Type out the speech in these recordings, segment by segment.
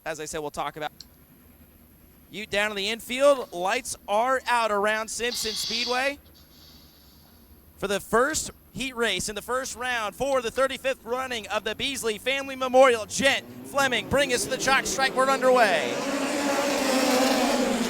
As I said, we'll talk about you down in the infield. Lights are out around Simpson Speedway for the first heat race in the first round for the 35th running of the Beasley Family Memorial. Gent, Fleming, bring us to the chalk stripe. We're underway.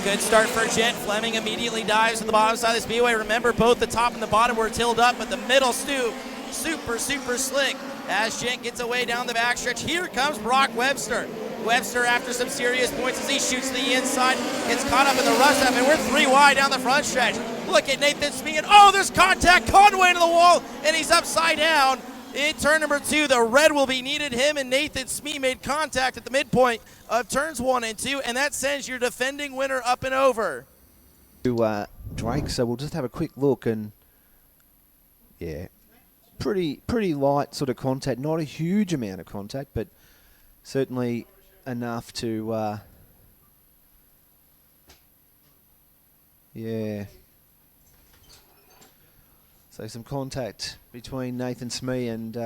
Good start for Gent. Fleming immediately dives to the bottom side of the speedway. Remember, both the top and the bottom were tilled up, but the middle super slick as Gent gets away down the backstretch. Here comes Brock Webster. Webster, after some serious points as he shoots to the inside, gets caught up in the rush up, and we're 3 wide down the front stretch. Look at Nathan Smee, and oh, there's contact. Conway into the wall, and he's upside down. In turn number 2, the red will be needed. Him and Nathan Smee made contact at the midpoint of turns 1 and 2, and that sends your defending winner up and over. To Drake, so we'll just have a quick look, and yeah, pretty light sort of contact, not a huge amount of contact, but certainly enough to yeah. So some contact between Nathan Smee and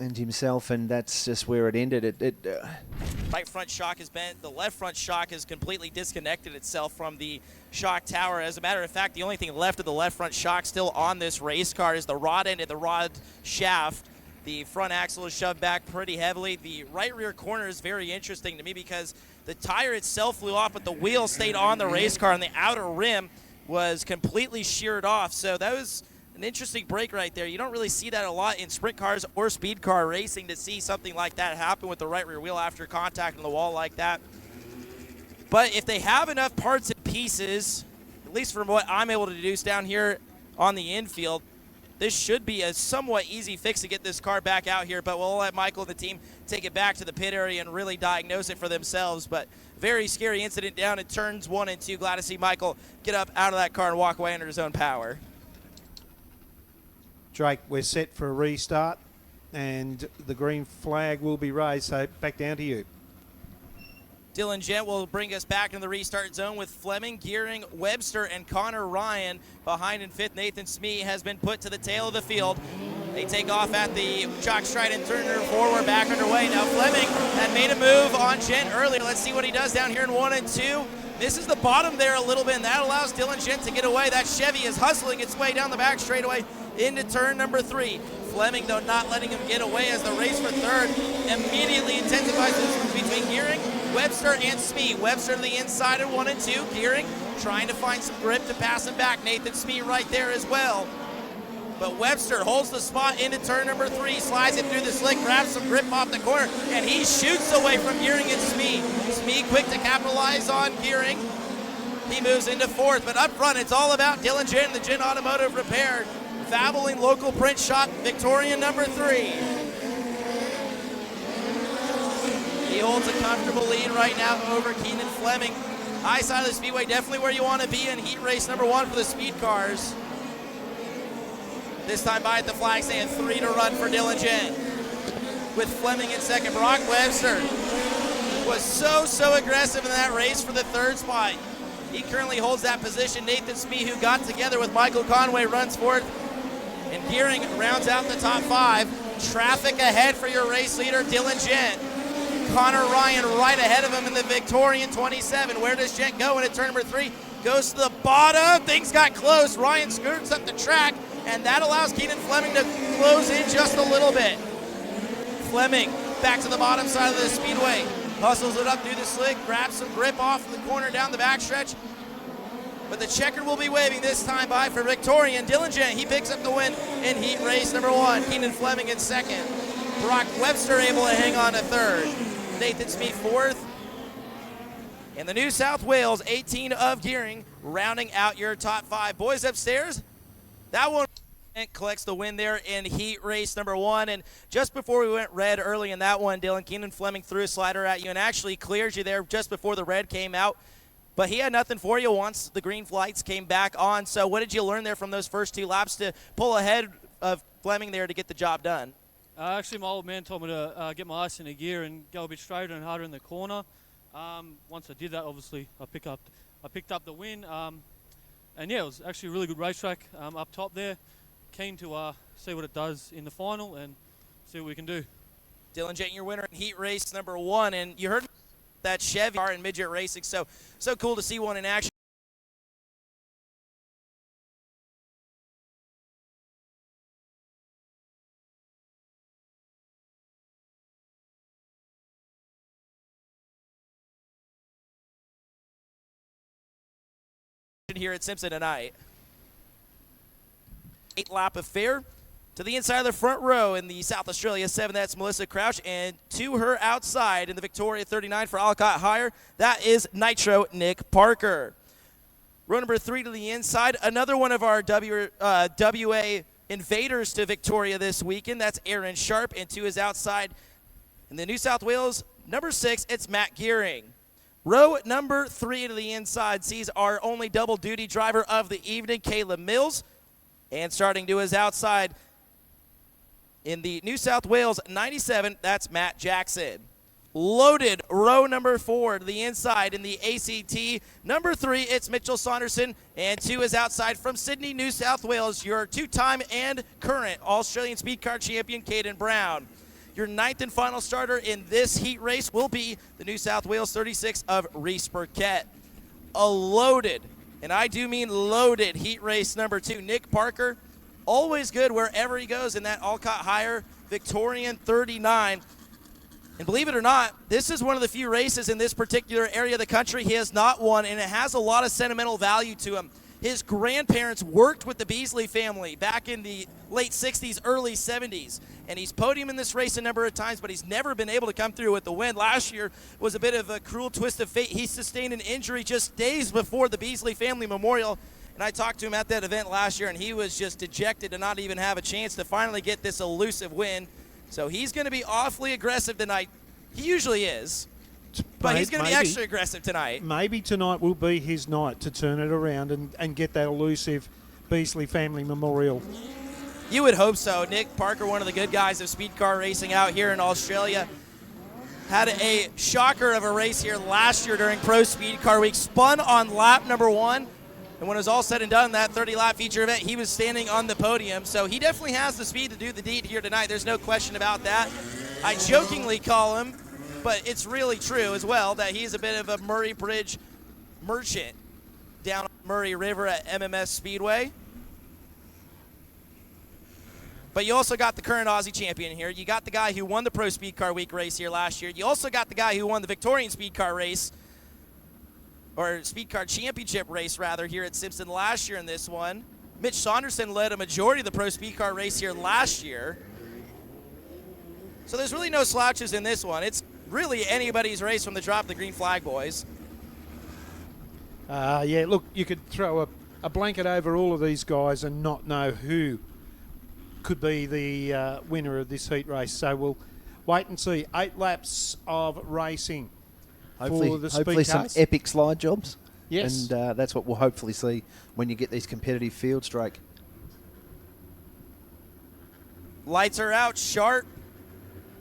himself, and that's just where it ended. Right front shock has bent. The left front shock has completely disconnected itself from the shock tower. As a matter of fact, the only thing left of the left front shock still on this race car is the rod end of the rod shaft. The front axle is shoved back pretty heavily. The right rear corner is very interesting to me because the tire itself flew off, but the wheel stayed on the race car, and the outer rim was completely sheared off. So that was an interesting break right there. You don't really see that a lot in sprint cars or speed car racing, to see something like that happen with the right rear wheel after contacting the wall like that. But if they have enough parts and pieces, at least from what I'm able to deduce down here on the infield, this should be a somewhat easy fix to get this car back out here, but we'll let Michael and the team take it back to the pit area and really diagnose it for themselves. But very scary incident down in turns 1 and 2. Glad to see Michael get up out of that car and walk away under his own power. Drake, we're set for a restart, and the green flag will be raised, so back down to you. Dylan Gent will bring us back in the restart zone with Fleming, Gearing, Webster, and Connor Ryan. Behind in 5th, Nathan Smee has been put to the tail of the field. They take off at the chalk stride and turn 4. We're back underway. Now Fleming had made a move on Gent earlier. Let's see what he does down here in 1 and 2. Misses the bottom there a little bit, and that allows Dylan Gent to get away. That Chevy is hustling its way down the back straightaway into turn number 3. Fleming, though, not letting him get away as the race for 3rd immediately intensifies between Gearing, Webster, and Smee. Webster to the inside at 1 and 2. Gearing trying to find some grip to pass him back. Nathan Smee right there as well. But Webster holds the spot into turn number 3, slides it through the slick, grabs some grip off the corner, and he shoots away from Gearing and Smee. Smee quick to capitalize on Gearing. He moves into 4th, but up front it's all about Dylan Gent and the Gent Automotive Repair. Babbling local print shop, Victorian number 3. He holds a comfortable lead right now over Keenan Fleming. High side of the speedway, definitely where you want to be in heat race number 1 for the speed cars. This time by at the flag stand, 3 to run for Dylan Gent. With Fleming in 2nd, Brock Webster was so aggressive in that race for the 3rd spot. He currently holds that position. Nathan Smee, who got together with Michael Conway, runs 4th. And Gearing rounds out the top 5. Traffic ahead for your race leader, Dylan Gent. Connor Ryan right ahead of him in the Victorian 27. Where does Gent go into turn number 3? Goes to the bottom. Things got close. Ryan skirts up the track, and that allows Keenan Fleming to close in just a little bit. Fleming back to the bottom side of the speedway. Hustles it up through the slick, grabs some grip off the corner down the backstretch. But the checker will be waving this time by for Victorian. Dylan Gent, he picks up the win in heat race number 1. Keenan Fleming in 2nd. Brock Webster able to hang on to 3rd. Nathan Smee 4th. And the New South Wales 18 of Gearing rounding out your top 5. Boys upstairs, that one collects the win there in heat race number 1. And just before we went red early in that one, Dylan, Keenan Fleming threw a slider at you and actually cleared you there just before the red came out. But he had nothing for you once the green lights came back on. So what did you learn there from those first 2 laps to pull ahead of Fleming there to get the job done? Actually, my old man told me to get my ice in a gear and go a bit straighter and harder in the corner. Once I did that, obviously, I picked up the win. And yeah, it was actually a really good racetrack up top there. Keen to see what it does in the final and see what we can do. Dylan Jett, your winner in heat race number 1, and you heard that Chevy car in midget racing, so cool to see one in action. Here at Simpson tonight. 8-lap affair. To the inside of the front row in the South Australia 7, that's Melissa Crouch, and to her outside in the Victoria 39 for Alcott Higher, that is Nitro Nick Parker. Row number 3 to the inside, another one of our WA invaders to Victoria this weekend, that's Aaron Sharp, and to his outside in the New South Wales number 6, it's Matt Gearing. Row number 3 to the inside sees our only double-duty driver of the evening, Caleb Mills, and starting to his outside in the New South Wales 97, that's Matt Jackson. Loaded row number 4 to the inside in the ACT. Number 3, it's Mitchell Saunderson. And to his outside from Sydney, New South Wales, your 2-time and current Australian Speed Car champion, Caden Brown. Your 9th and final starter in this heat race will be the New South Wales 36 of Reese Burkett. A loaded, and I do mean loaded, heat race number 2. Nick Parker, always good wherever he goes in that Alcott Higher Victorian 39. And believe it or not, this is one of the few races in this particular area of the country he has not won, and it has a lot of sentimental value to him. His grandparents worked with the Beasley family back in the late 60s, early 70s, and he's podiumed in this race a number of times, but he's never been able to come through with the win. Last year was a bit of a cruel twist of fate. He sustained an injury just days before the Beasley family memorial, and I talked to him at that event last year, and he was just dejected to not even have a chance to finally get this elusive win. So he's going to be awfully aggressive tonight. He usually is, but he's going to be extra aggressive tonight. Maybe tonight will be his night to turn it around and get that elusive Beasley family memorial. You would hope so. Nick Parker, one of the good guys of speed car racing out here in Australia, had a shocker of a race here last year during Pro Speed Car Week. Spun on lap number 1. And when it was all said and done, that 30-lap feature event, he was standing on the podium. So he definitely has the speed to do the deed here tonight. There's no question about that. I jokingly call him, but it's really true as well, that he's a bit of a Murray Bridge merchant down on Murray River at MMS Speedway. But you also got the current Aussie champion here. You got the guy who won the Pro Speed Car Week race here last year. You also got the guy who won the Victorian Speed Car race, or Speed Car Championship race, rather, here at Simpson last year in this one. Mitch Saunderson led a majority of the Pro Speed Car race here last year. So there's really no slouches in this one. It's really anybody's race from the drop of the green flag, boys. Yeah, look, you could throw a blanket over all of these guys and not know who could be the winner of this heat race. So we'll wait and see. 8 laps of racing. Hopefully some epic slide jobs. Yes. And that's what we'll hopefully see when you get these competitive fields, Drake. Lights are out. Sharp,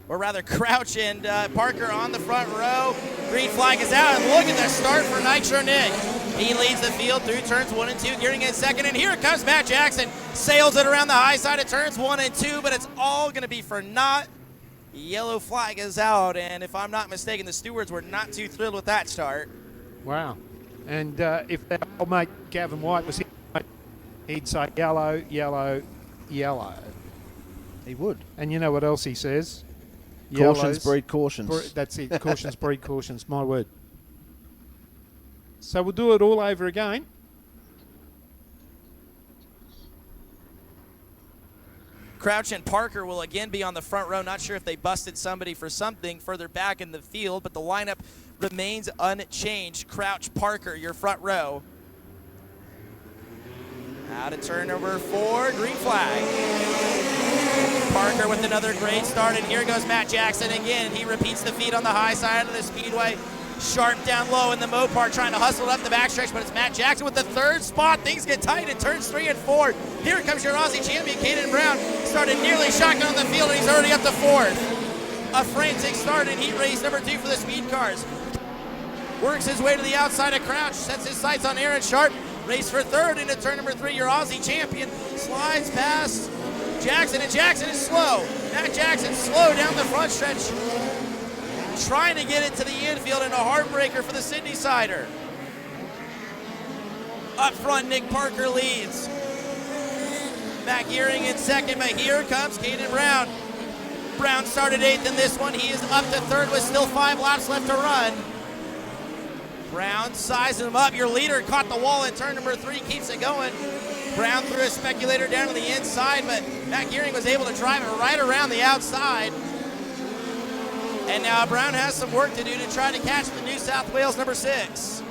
or rather Crouch and Parker on the front row. Green flag is out, and look at the start for Nitro Nick. He leads the field through turns 1 and 2, gearing in second, and here comes Matt Jackson. Sails it around the high side of turns 1 and 2, but it's all going to be for naught. Yellow flag is out, and if I'm not mistaken, the stewards were not too thrilled with that start. Wow. And if that old mate Gavin White was here, he'd say yellow, yellow, yellow. He would. And you know what else he says? Cautions Yellows, breed cautions. That's it. Cautions breed cautions. My word. So we'll do it all over again. Crouch and Parker will again be on the front row. Not sure if they busted somebody for something further back in the field, but the lineup remains unchanged. Crouch, Parker, your front row. Out of turn number 4, green flag. Parker with another great start, and here goes Matt Jackson again. He repeats the feat on the high side of the speedway. Sharp down low in the Mopar, trying to hustle it up the backstretch, but it's Matt Jackson with the 3rd spot. Things get tight in turns 3 and 4. Here comes your Aussie champion, Caden Brown. Started nearly shotgun on the field, and he's already up to 4th. A frantic start in heat race number 2 for the speed cars. Works his way to the outside of Crouch, sets his sights on Aaron Sharp. Race for 3rd into turn number 3, your Aussie champion. Slides past Jackson, and Jackson is slow. Matt Jackson slow down the front stretch, trying to get it to the infield, and a heartbreaker for the Sydney Sider. Up front, Nick Parker leads. Matt Gearing in second, but here comes Caden Brown. Brown started 8th in this one. He is up to 3rd with still 5 laps left to run. Brown sizing him up. Your leader caught the wall in turn number 3, keeps it going. Brown threw a speculator down to the inside, but Matt Gearing was able to drive it right around the outside. And now Brown has some work to do to try to catch the New South Wales number 6.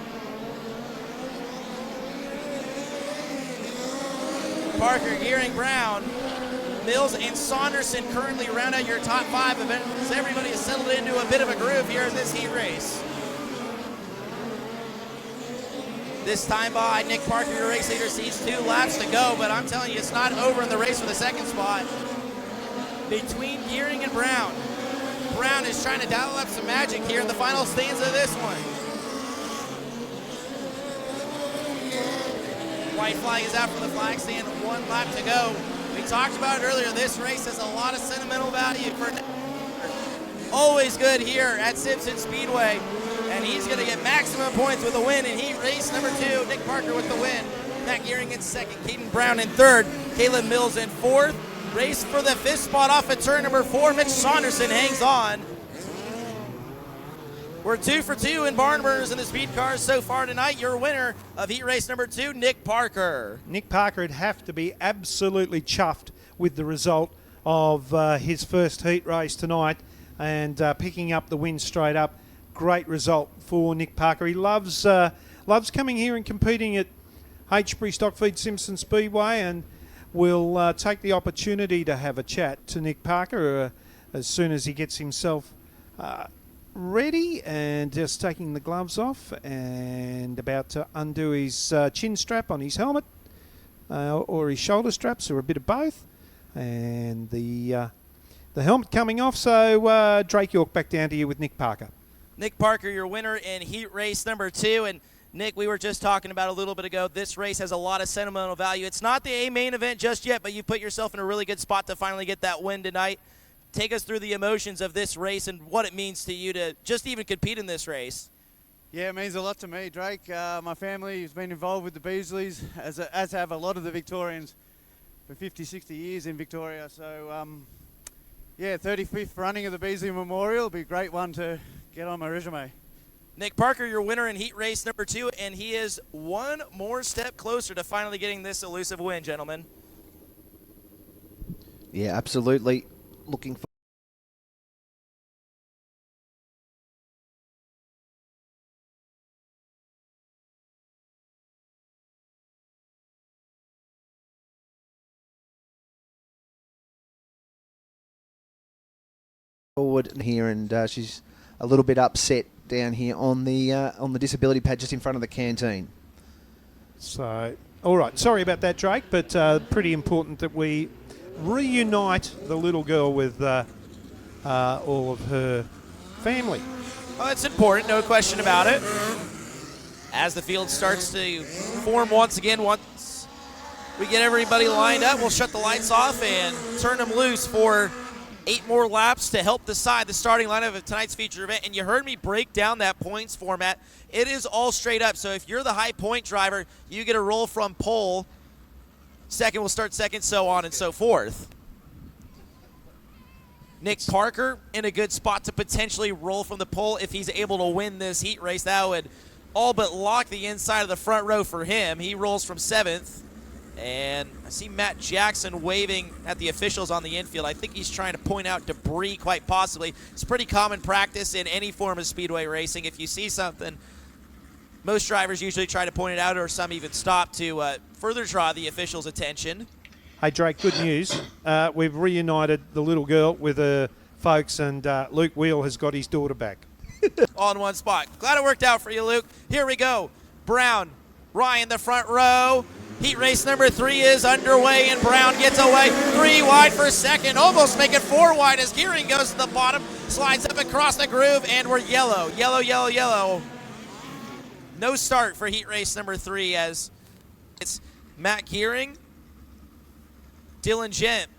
Parker, Gearing, Brown, Mills, and Saunderson currently round out your top 5 events. Everybody has settled into a bit of a groove here in this heat race. This time by Nick Parker, your race leader, sees 2 laps to go, but I'm telling you, it's not over in the race for the second spot. Between Gearing and Brown. Brown is trying to dial up some magic here in the final stanza of this one. White flag is out from the flag stand, 1 lap to go. We talked about it earlier, this race has a lot of sentimental value for always good here at Simpson Speedway. And he's going to get maximum points with a win in heat race number 2. Nick Parker with the win. Matt Gearing in second. Caden Brown in third. Caleb Mills in fourth. Race for the 5th spot off at turn number 4. Mitch Saunderson hangs on. We're 2 for 2 in barn burners in the speed cars so far tonight. Your winner of heat race number 2, Nick Parker. Nick Parker would have to be absolutely chuffed with the result of his first heat race tonight and picking up the win straight up. Great result for Nick Parker. He loves coming here and competing at H'Bury Stockfeed Simpson Speedway, and we'll take the opportunity to have a chat to Nick Parker as soon as he gets himself ready and just taking the gloves off and about to undo his chin strap on his helmet or his shoulder straps, or a bit of both, and the helmet coming off. So Drake York, back down to you with Nick Parker. Nick Parker, your winner in heat race number 2. And Nick, we were just talking about a little bit ago, this race has a lot of sentimental value. It's not the A main event just yet, but you put yourself in a really good spot to finally get that win tonight. Take us through the emotions of this race and what it means to you to just even compete in this race. Yeah, it means a lot to me, Drake. My family has been involved with the Beasleys, as have a lot of the Victorians, for 50, 60 years in Victoria. So, yeah, 35th running of the Beasley Memorial will be a great one to get on my resume. Nick Parker, your winner in heat race number 2, and he is one more step closer to finally getting this elusive win, gentlemen. Yeah, absolutely. Looking forward here, and she's a little bit upset down here on the disability pad just in front of the canteen. So, all right, sorry about that, Drake, but pretty important that we reunite the little girl with all of her family. Well, it's important, no question about it. As the field starts to form once again, once we get everybody lined up, we'll shut the lights off and turn them loose for 8 more laps to help decide the starting lineup of tonight's feature event. And you heard me break down that points format. It is all straight up. So if you're the high point driver, you get a roll from pole. Second will start second, so on and so forth. Nick Parker in a good spot to potentially roll from the pole if he's able to win this heat race. That would all but lock the inside of the front row for him. He rolls from 7th. And I see Matt Jackson waving at the officials on the infield. I think he's trying to point out debris, quite possibly. It's pretty common practice in any form of speedway racing. If you see something, most drivers usually try to point it out, or some even stop to further draw the officials' attention. Hey, Drake, good news. We've reunited the little girl with her folks, and Luke Wheel has got his daughter back. All in one spot. Glad it worked out for you, Luke. Here we go. Brown, Ryan, the front row. Heat race number 3 is underway, and Brown gets away. 3 wide for second, almost making 4 wide as Gearing goes to the bottom, slides up across the groove, and we're yellow. Yellow, yellow, yellow. No start for heat race number 3 as it's Matt Gearing, Dylan Gent,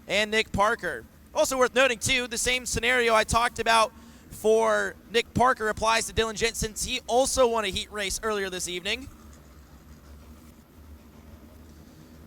and Nick Parker. Also worth noting, too, the same scenario I talked about for Nick Parker applies to Dylan Gent, since he also won a heat race earlier this evening.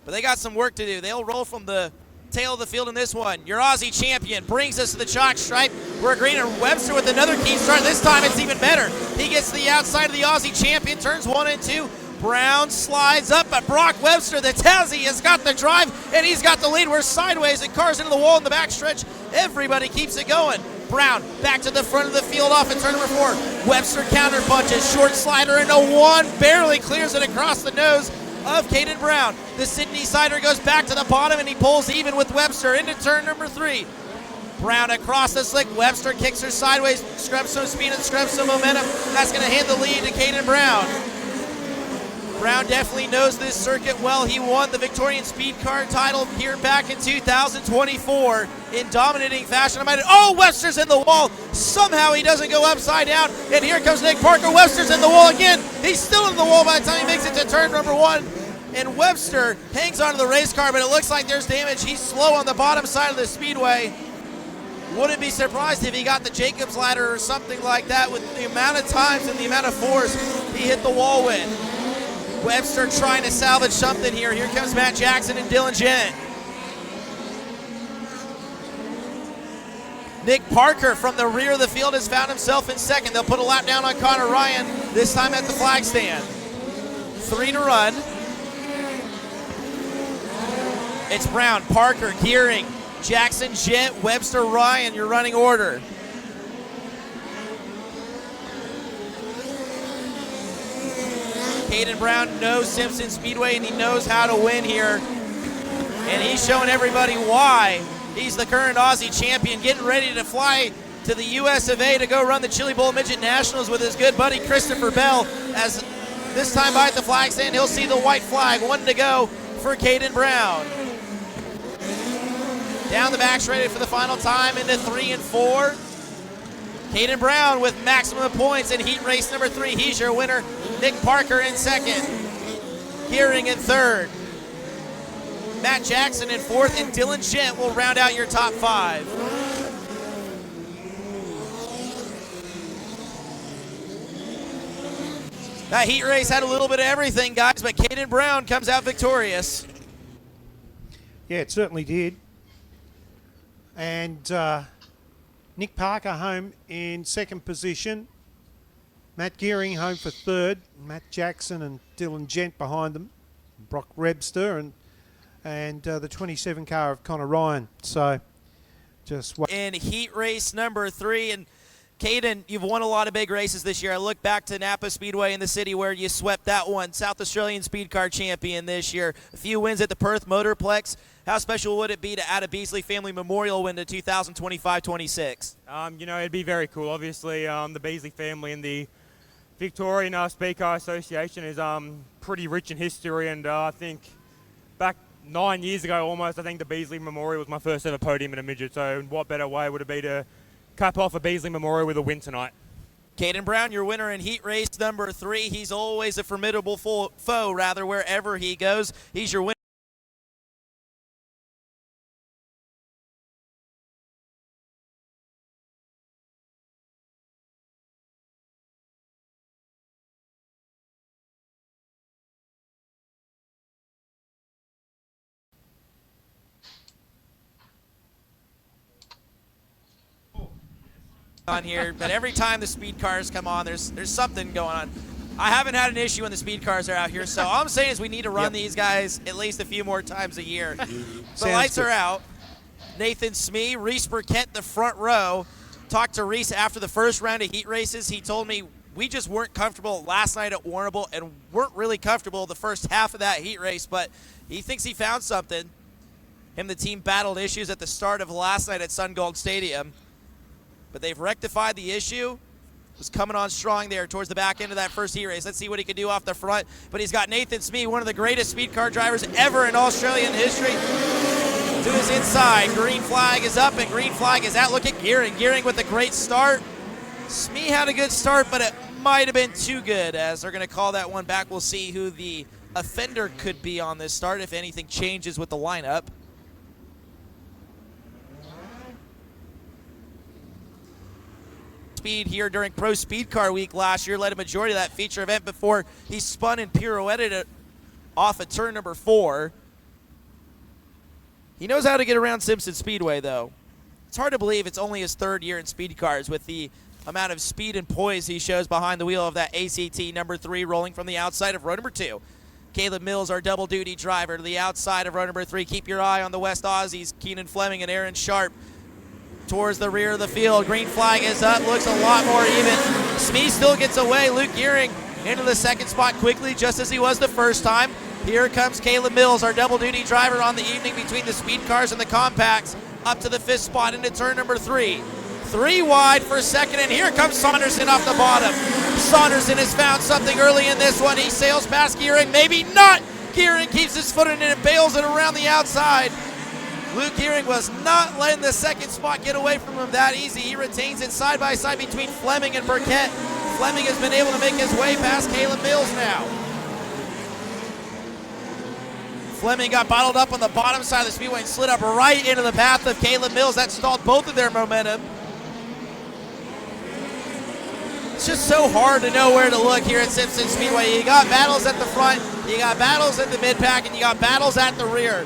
But they got some work to do. They'll roll from the tail of the field in this one. Your Aussie champion brings us to the chalk stripe. We're green, and Webster with another key start. This time it's even better. He gets to the outside of the Aussie champion, turns 1 and 2. Brown slides up, but Brock Webster, the Tassie, has got the drive, and he's got the lead. We're sideways. It cars into the wall in the backstretch. Everybody keeps it going. Brown back to the front of the field off at turn number 4. Webster counter punches, short slider into 1, barely clears it across the nose of Caden Brown. The Sydney Sider goes back to the bottom, and he pulls even with Webster into turn number 3. Brown across the slick. Webster kicks her sideways, scrubs some speed and scrubs some momentum. That's going to hand the lead to Caden Brown. Brown definitely knows this circuit well. He won the Victorian Speed Car title here back in 2024 in dominating fashion. Oh, Webster's in the wall. Somehow he doesn't go upside down. And here comes Nick Parker. Webster's in the wall again. He's still in the wall by the time he makes it to turn number 1. And Webster hangs onto the race car, but it looks like there's damage. He's slow on the bottom side of the speedway. Wouldn't be surprised if he got the Jacobs ladder or something like that with the amount of times and the amount of force he hit the wall with. Webster trying to salvage something here. Here comes Matt Jackson and Dylan Gent. Nick Parker from the rear of the field has found himself in second. They'll put a lap down on Connor Ryan, this time at the flag stand. 3 to run. It's Brown, Parker, Gearing, Jackson, Gent, Webster, Ryan, your running order. Caden Brown knows Simpson Speedway, and he knows how to win here. And he's showing everybody why he's the current Aussie champion, getting ready to fly to the US of A to go run the Chili Bowl Midget Nationals with his good buddy Christopher Bell. As this time by at the flag stand, he'll see the white flag. 1 to go for Caden Brown. Down the back straight for the final time into 3 and 4. Caden Brown with maximum points in heat race number 3. He's your winner. Nick Parker in second. Gearing in third. Matt Jackson in fourth, and Dylan Gent will round out your top 5. That heat race had a little bit of everything, guys, but Caden Brown comes out victorious. Yeah, it certainly did. And Nick Parker home in second position. Matt Gearing home for third. Matt Jackson and Dylan Gent behind them. Brock Webster and the 27 car of Connor Ryan. So just wait. In heat race number 3, and Caden, you've won a lot of big races this year. I look back to Napa Speedway in the city where you swept that one. South Australian Speed Car champion this year. A few wins at the Perth Motorplex. How special would it be to add a Beasley family memorial win to 2025-26? It'd be very cool. Obviously, the Beasley family and the Victorian Speed Car Association is pretty rich in history, and I think back 9 years ago almost, I think the Beasley Memorial was my first ever podium in a midget, so what better way would it be to cap off a Beasley Memorial with a win tonight. Caden Brown, your winner in heat race number 3. He's always a formidable foe, wherever he goes. He's your winner. On here, but every time the speed cars come on, there's something going on. I haven't had an issue when the speed cars are out here, so all I'm saying is we need to run these guys at least a few more times a year. The lights are out. Nathan Smee, Reese Burkett, the front row. Talked to Reese after the first round of heat races. He told me we just weren't comfortable last night at Warrnambool and weren't really comfortable the first half of that heat race, but he thinks he found something. Him and the team battled issues at the start of last night at Sun Gold Stadium. But they've rectified the issue. Was coming on strong there towards the back end of that first heat race. Let's see what he can do off the front. But he's got Nathan Smee, one of the greatest speed car drivers ever in Australian history, to his inside. Green flag is up and green flag is out. Look at Gearing. Gearing with a great start. Smee had a good start, but it might have been too good, as they're going to call that one back. We'll see who the offender could be on this start if anything changes with the lineup. speed here during Pro Speed Car Week last year, led a majority of that feature event before he spun and pirouetted it off of turn number 4. He knows how to get around Simpson Speedway, though. It's hard to believe it's only his 3rd year in speed cars with the amount of speed and poise he shows behind the wheel of that ACT number 3 rolling from the outside of row number 2. Caleb Mills, our double-duty driver, to the outside of row number 3. Keep your eye on the West Aussies, Keenan Fleming and Aaron Sharp towards the rear of the field. Green flag is up, looks a lot more even. Smee still gets away. Luke Gearing into the 2nd spot quickly, just as he was the first time. Here comes Caleb Mills, our double-duty driver on the evening between the speed cars and the compacts, up to the 5th spot into turn number 3. 3 wide for 2nd, and here comes Saunderson off the bottom. Saunderson has found something early in this one. He sails past Gearing, maybe not. Gearing keeps his foot in it and bails it around the outside. Luke Gearing was not letting the 2nd spot get away from him that easy. He retains it side by side between Fleming and Burkett. Fleming has been able to make his way past Caleb Mills now. Fleming got bottled up on the bottom side of the speedway and slid up right into the path of Caleb Mills. That stalled both of their momentum. It's just so hard to know where to look here at Simpson Speedway. You got battles at the front, you got battles at the mid-pack, and you got battles at the rear.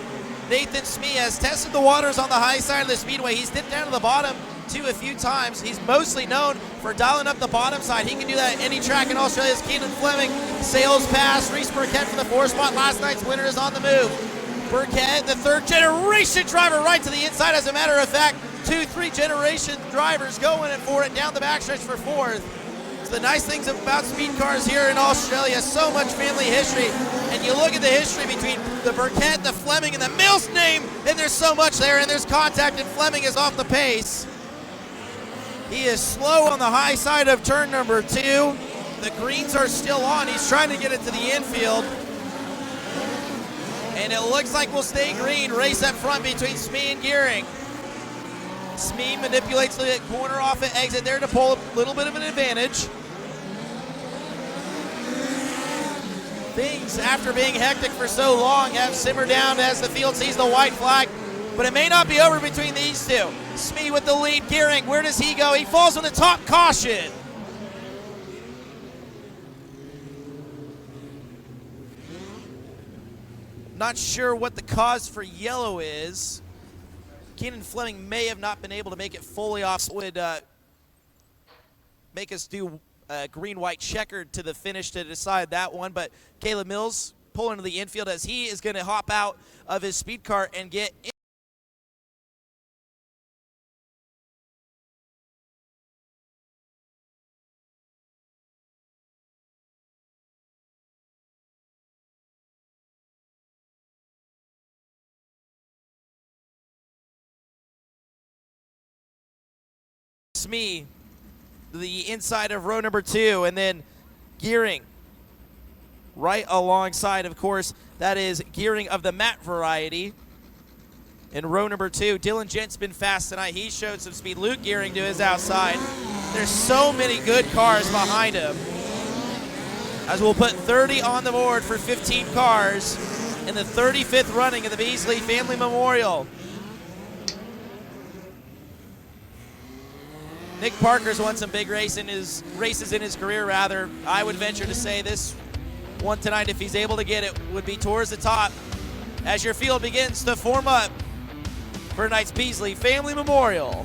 Nathan Smee has tested the waters on the high side of the speedway. He's dipped down to the bottom a few times. He's mostly known for dialing up the bottom side. He can do that at any track in Australia. As Keenan Fleming sails past Reese Burkett for the 4th spot. Last night's winner is on the move. Burkett, the 3rd generation driver, right to the inside. As a matter of fact, 2-3 generation drivers going for it down the backstretch for 4th. So the nice things about speed cars here in Australia, so much family history. And you look at the history between the Burkett, the Fleming, and the Mills name, and there's so much there, and there's contact, and Fleming is off the pace. He is slow on the high side of turn number 2. The greens are still on. He's trying to get it to the infield. And it looks like we'll stay green. Race up front between Smee and Gearing. Smee manipulates the corner off at exit there to pull a little bit of an advantage. Things, after being hectic for so long, have simmered down as the field sees the white flag. But it may not be over between these two. Smee with the lead. Gearing, where does he go? He falls on the top. Caution. Not sure what the cause for yellow is. Keenan Fleming may have not been able to make it fully off. Would make us do green-white checkered to the finish to decide that one. But Caleb Mills pulling to the infield as he is going to hop out of his speed car and get in. Smee, the inside of row number 2, and then Gearing right alongside, of course, that is Gearing of the matte variety. In row number 2, Dylan Gent's been fast tonight. He showed some speed. Luke Gearing to his outside. There's so many good cars behind him. As we'll put 30 on the board for 15 cars in the 35th running of the Beasley Family Memorial. Nick Parker's won some big races in his career, rather. I would venture to say this one tonight, if he's able to get it, would be towards the top as your field begins to form up for tonight's Beasley Family Memorial.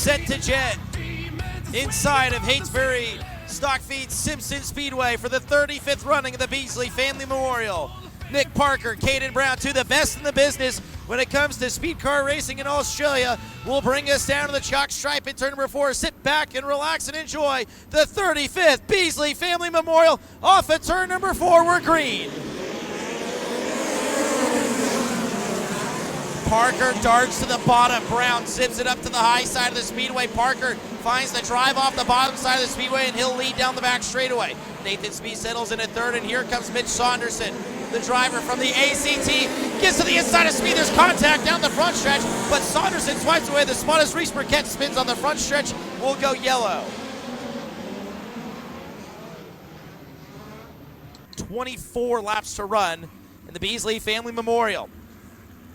Set to jet inside of Hatesbury Stock feed Simpson Speedway for the 35th running of the Beasley Family Memorial. Nick Parker, Caden Brown, two of the best in the business when it comes to speed car racing in Australia, will bring us down to the chalk stripe in turn number 4. Sit back and relax and enjoy the 35th Beasley Family Memorial off of turn number 4. We're green. Parker darts to the bottom. Brown zips it up to the high side of the speedway. Parker finds the drive off the bottom side of the speedway, and he'll lead down the back straightaway. Nathan Speed settles in at third, and here comes Mitch Saunderson, the driver from the ACT. Gets to the inside of Speed. There's contact down the front stretch, but Saunderson swipes away the spot as Reese Burkett spins on the front stretch. Will go yellow. 24 laps to run in the Beasley Family Memorial.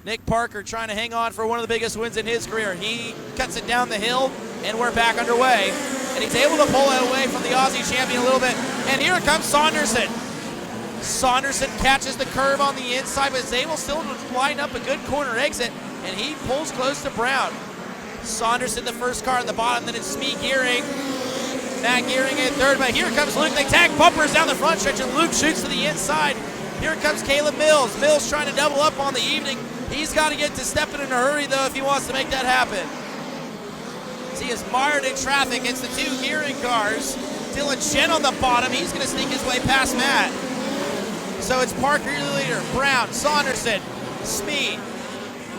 Nick Parker trying to hang on for one of the biggest wins in his career. He cuts it down the hill, and we're back underway. And he's able to pull it away from the Aussie champion a little bit. And here comes Saunderson. Saunderson catches the curve on the inside, but is able still to line up a good corner exit, and he pulls close to Brown. Saunderson, the first car at the bottom, then it's Smee Gearing. Matt Gearing in third, but here comes Luke. They tag bumpers down the front stretch, and Luke shoots to the inside. Here comes Caleb Mills. Mills trying to double up on the evening. He's got to get to stepping in a hurry, though, if he wants to make that happen. As he is mired in traffic, it's the two Gearing cars. Dylan Chen on the bottom. He's going to sneak his way past Matt. So it's Parker, your leader. Brown, Saunderson, Smee.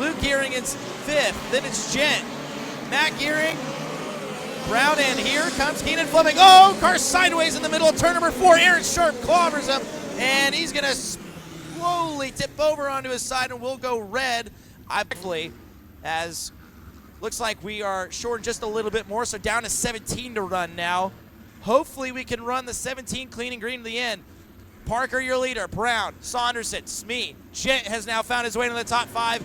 Luke Gearing is fifth. Then it's Gent. Matt Gearing, Brown, and here comes Keenan Fleming. Oh, car sideways in the middle of turn number 4. Aaron Sharp clobbers him, and he's going to slowly tip over onto his side and will go red. As looks like we are short just a little bit more, so down to 17 to run now. Hopefully we can run the 17 clean and green to the end. Parker, your leader. Brown, Saunderson, Smee. Gent has now found his way to the top 5.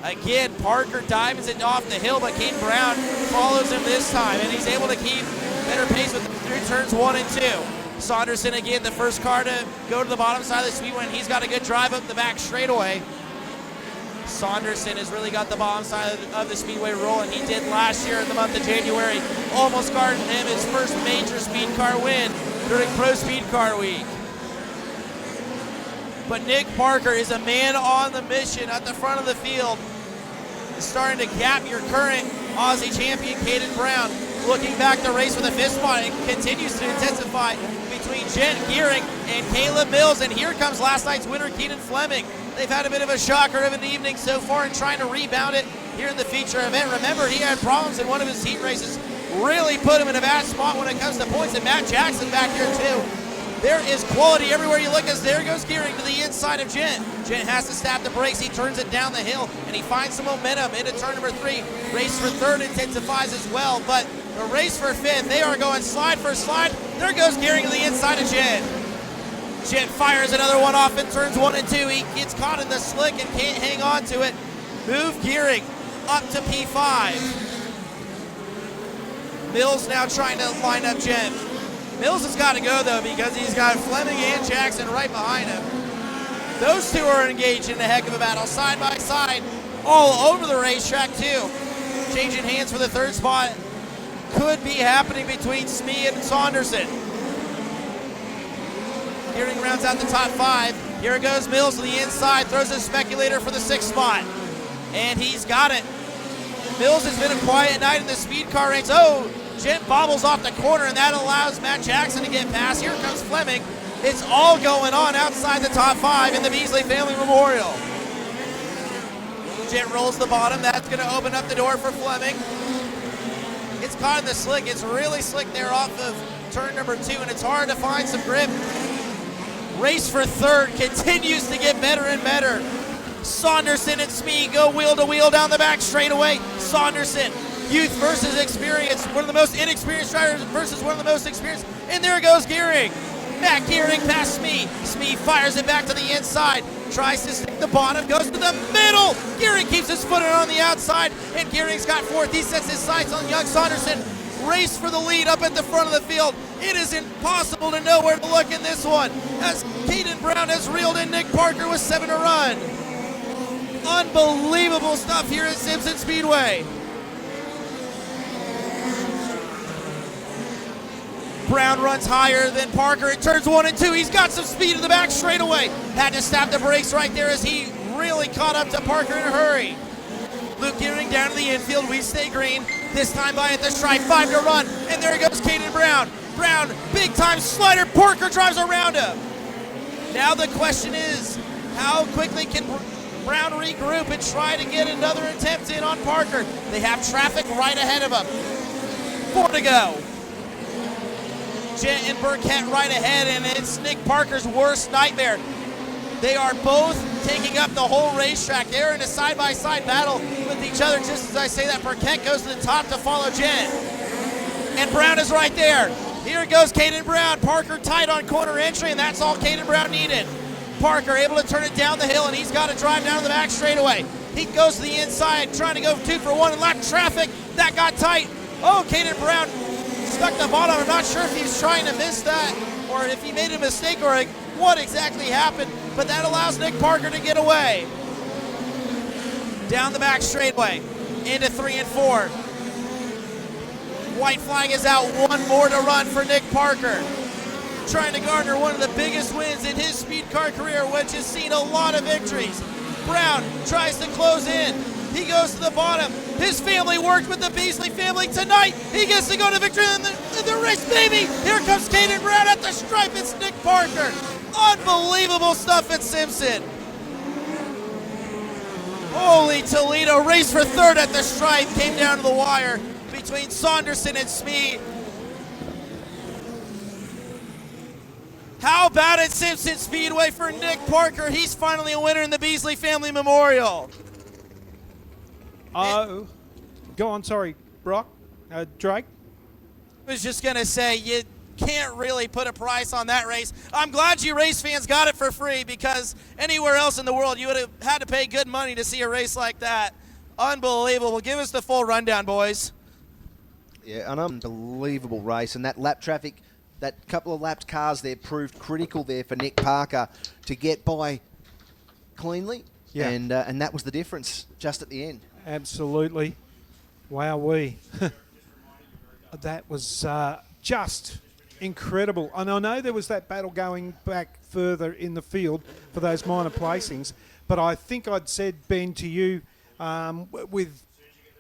Again, Parker dives it off the hill, but Caden Brown follows him this time, and he's able to keep better pace with through turns 1 and 2. Saunderson again, the first car to go to the bottom side of the speedway, and he's got a good drive up the back straightaway. Saunderson has really got the bottom side of the speedway rolling. He did last year in the month of January. Almost garnered him his first major speed car win during Pro Speed Car Week. But Nick Parker is a man on the mission at the front of the field. He's starting to gap your current Aussie champion, Caden Brown. Looking back to race with a fifth spot, and continues to intensify between Jen Gearing and Caleb Mills. And here comes last night's winner, Keenan Fleming. They've had a bit of a shocker of an evening so far in trying to rebound it here in the feature event. Remember, he had problems in one of his heat races. Really put him in a bad spot when it comes to points. And Matt Jackson back here too. There is quality everywhere you look, as there goes Gearing to the inside of Gent. Gent has to stop the brakes. He turns it down the hill, and he finds some momentum into turn number 3. Race for third intensifies as well, but the race for fifth, they are going slide for slide. There goes Gearing to the inside of Gent. Gent fires another one off in turns 1 and 2. He gets caught in the slick and can't hang on to it. Move Gearing up to P5. Mills now trying to line up Gent. Mills has got to go, though, because he's got Fleming and Jackson right behind him. Those two are engaged in a heck of a battle, side by side, all over the racetrack, too. Changing hands for the third spot could be happening between Smee and Saunderson. Gearing rounds out the top 5. Here goes Mills to the inside, throws a speculator for the 6th spot. And he's got it. Mills has been a quiet night in the speed car ranks. Oh, Gent bobbles off the corner, and that allows Matt Jackson to get past. Here comes Fleming. It's all going on outside the top 5 in the Beasley Family Memorial. Gent rolls the bottom. That's going to open up the door for Fleming. It's caught in the slick. It's really slick there off of turn number 2, and it's hard to find some grip. Race for third continues to get better and better. Saunderson and Smee go wheel to wheel down the back straightaway. Saunderson, youth versus experience. One of the most inexperienced drivers versus one of the most experienced. And there goes Gearing. Matt Gearing past Smee. Smee fires it back to the inside. Tries to stick the bottom. Goes to the middle. Gearing keeps his foot on the outside. And Gearing's got 4th. He sets his sights on young Saunderson. Race for the lead up at the front of the field. It is impossible to know where to look in this one, as Caden Brown has reeled in Nick Parker with 7 to run. Unbelievable stuff here at Simpson Speedway. Brown runs higher than Parker. It turns 1 and 2. He's got some speed in the back straightaway. Had to stop the brakes right there as he really caught up to Parker in a hurry. Luke getting down to the infield. We stay green. This time by at the stripe. 5 to run. And there goes Caden Brown. Brown, big time slider. Parker drives around him. Now the question is, how quickly can Brown regroup and try to get another attempt in on Parker? They have traffic right ahead of them. 4 to go. Jet and Burkett right ahead, and it's Nick Parker's worst nightmare. They are both taking up the whole racetrack. They're in a side-by-side battle with each other. Just as I say that, Burkett goes to the top to follow Jet. And Brown is right there. Here goes Caden Brown. Parker tight on corner entry, and that's all Caden Brown needed. Parker able to turn it down the hill, and he's got to drive down the back straightaway. He goes to the inside, trying to go 2 for 1 and lap traffic. That got tight. Oh, Caden Brown stuck the bottom. I'm not sure if he's trying to miss that or if he made a mistake or what exactly happened, but that allows Nick Parker to get away. Down the back straightaway, into 3 and 4. White flag is out, 1 more to run for Nick Parker. Trying to garner one of the biggest wins in his speed car career, which has seen a lot of victories. Brown tries to close in. He goes to the bottom. His family worked with the Beasley family tonight. He gets to go to victory in the race, baby. Here comes Caden Brown at the stripe. It's Nick Parker. Unbelievable stuff at Simpson. Holy Toledo, race for 3rd at the stripe. Came down to the wire between Saunderson and Smee. How about at Simpson Speedway for Nick Parker? He's finally a winner in the Beasley Family Memorial. Oh, go on, sorry, Brock. Drake? I was just going to say, you can't really put a price on that race. I'm glad you race fans got it for free, because anywhere else in the world you would have had to pay good money to see a race like that. Unbelievable. Give us the full rundown, boys. Yeah, an unbelievable race, and that lap traffic, that couple of lapped cars there proved critical there for Nick Parker to get by cleanly, Yeah. and that was the difference just at the end. Absolutely. Wowee. That was just incredible. And I know there was that battle going back further in the field for those minor placings, but I think I'd said, Ben, to you, with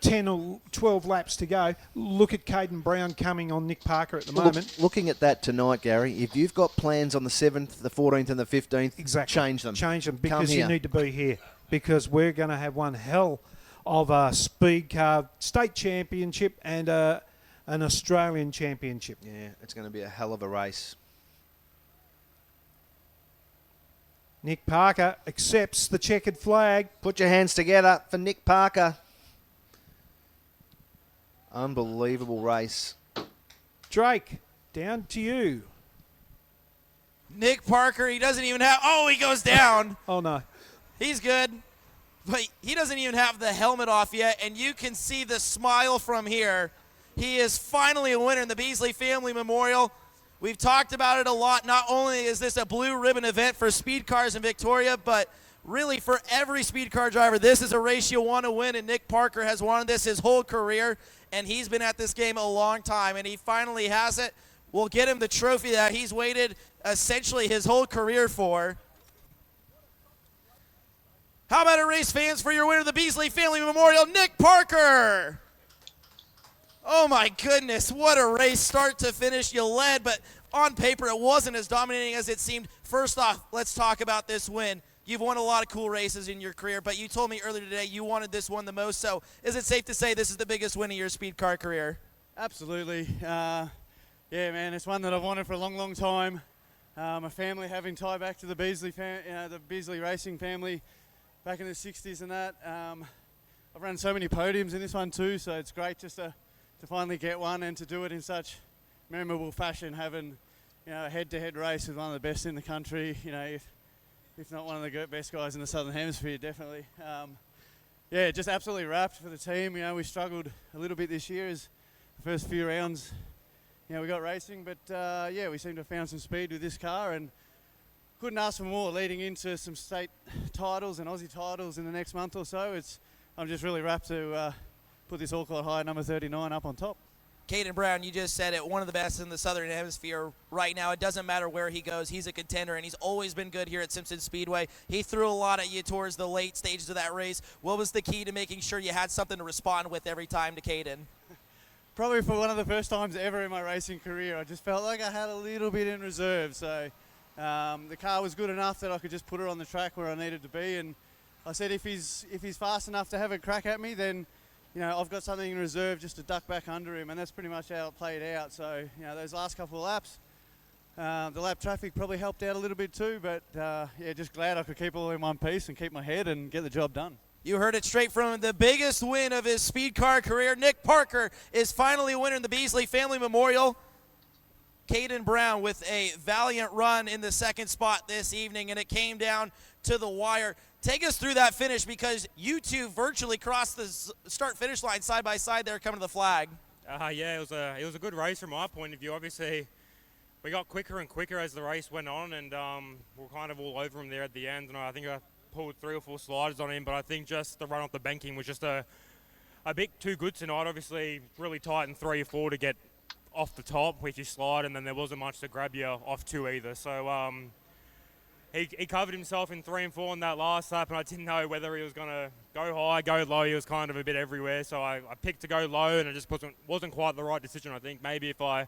10 or 12 laps to go, look at Caden Brown coming on Nick Parker at the moment. Looking at that tonight, Gary, if you've got plans on the 7th, the 14th and the 15th, Exactly. change them. Change them, Come because you here. need to be here, because we're going to have one hell of a speed car state championship and an Australian championship. Yeah, it's going to be a hell of a race. Nick Parker accepts the checkered flag. Put your hands together for Nick Parker. Unbelievable race. Drake, down to you. Nick Parker, he doesn't even have, oh, he goes down. Oh, no. He's good, but he doesn't even have the helmet off yet, and you can see the smile from here. He is finally a winner in the Beasley Family Memorial. We've talked about it a lot. Not only is this a blue ribbon event for speed cars in Victoria, but really for every speed car driver, this is a race you want to win, and Nick Parker has wanted this his whole career, and he's been at this game a long time, and he finally has it. We'll get him the trophy that he's waited essentially his whole career for. How about it, race fans, for your winner of the Beasley Family Memorial, Nick Parker? Oh my goodness, what a race, start to finish. You led, but on paper it wasn't as dominating as it seemed. First off, let's talk about this win. You've won a lot of cool races in your career, but you told me earlier today you wanted this one the most, so is it safe to say this is the biggest win of your speed car career? Absolutely. Yeah, man, it's one that I've wanted for a long, long time. My family having tie back to the Beasley, the Beasley racing family back in the 60s and that. I've run so many podiums in this one too, so it's great just to finally get one and to do it in such memorable fashion, having a head-to-head race with one of the best in the country, if not one of the best guys in the Southern Hemisphere, definitely. Yeah, just absolutely wrapped for the team. We struggled a little bit this year as the first few rounds, we got racing, but yeah, we seem to have found some speed with this car and couldn't ask for more leading into some state titles and Aussie titles in the next month or so. I'm just really wrapped to put this all-quad high number 39 up on top. Caden Brown, you just said it, one of the best in the Southern Hemisphere right now. It doesn't matter where he goes. He's a contender, and he's always been good here at Simpson Speedway. He threw a lot at you towards the late stages of that race. What was the key to making sure you had something to respond with every time to Caden? Probably for one of the first times ever in my racing career, I just felt like I had a little bit in reserve. So the car was good enough that I could just put her on the track where I needed to be. And I said if he's fast enough to have a crack at me, then I've got something in reserve just to duck back under him, and that's pretty much how it played out. So, those last couple of laps, the lap traffic probably helped out a little bit too, but just glad I could keep all in one piece and keep my head and get the job done. You heard it straight from the biggest win of his speed car career. Nick Parker is finally a winner in the Beasley Family Memorial. Caden Brown with a valiant run in the second spot this evening, and it came down to the wire. Take us through that finish, because you two virtually crossed the start-finish line side by side there coming to the flag. Yeah, it was a good race from my point of view. Obviously, we got quicker and quicker as the race went on, and we were kind of all over him there at the end. And I think I pulled 3 or 4 sliders on him, but I think just the run off the banking was just a bit too good tonight. Obviously, really tight in 3 or 4 to get off the top if you slide, and then there wasn't much to grab you off 2 either. So he covered himself in 3 and 4 on that last lap, and I didn't know whether he was going to go high, go low. He was kind of a bit everywhere, so I picked to go low, and it just wasn't quite the right decision, I think. Maybe if I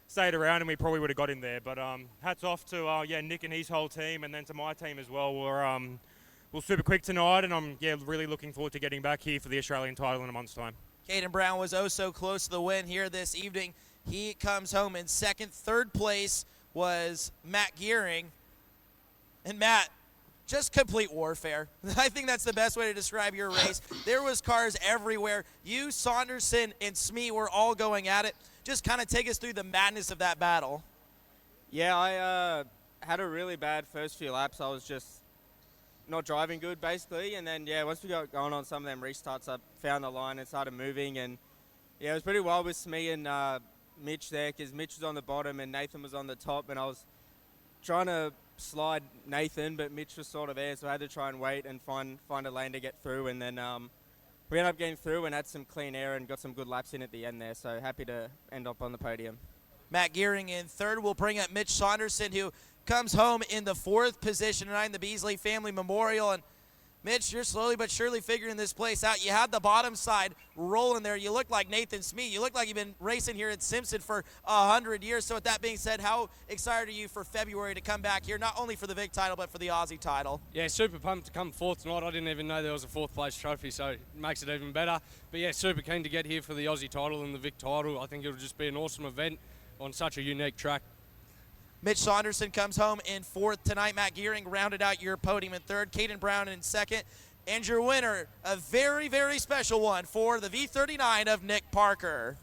stayed around him, we probably would have got him there. But hats off to Nick and his whole team, and then to my team as well. We're super quick tonight, and I'm really looking forward to getting back here for the Australian title in a month's time. Caden Brown was oh so close to the win here this evening. He comes home in second. Third place was Matt Gearing. And Matt, just complete warfare. I think that's the best way to describe your race. There was cars everywhere. You, Saunderson, and Smee were all going at it. Just kind of take us through the madness of that battle. Yeah, I had a really bad first few laps. I was just not driving good, basically. And then, once we got going on some of them restarts, I found the line and started moving. And, it was pretty wild with Smee and Mitch there, because Mitch was on the bottom and Nathan was on the top. And I was trying to slide Nathan, but Mitch was sort of there, so I had to try and wait and find a lane to get through. And then we ended up getting through and had some clean air and got some good laps in at the end there. So happy to end up on the podium. Matt Gearing in third. Will bring up Mitch Saunderson, who comes home in the 4th position tonight in the Beasley Family Memorial. And Mitch, you're slowly but surely figuring this place out. You had the bottom side rolling there. You look like Nathan Smee. You look like you've been racing here at Simpson for 100 years. So with that being said, how excited are you for February to come back here, not only for the Vic title, but for the Aussie title? Yeah, super pumped to come 4th tonight. I didn't even know there was a 4th place trophy, so it makes it even better. But yeah, super keen to get here for the Aussie title and the Vic title. I think it'll just be an awesome event on such a unique track. Mitch Saunderson comes home in 4th tonight. Matt Gearing rounded out your podium in 3rd. Caden Brown in 2nd. And your winner, a very, very special one for the V39 of Nick Parker.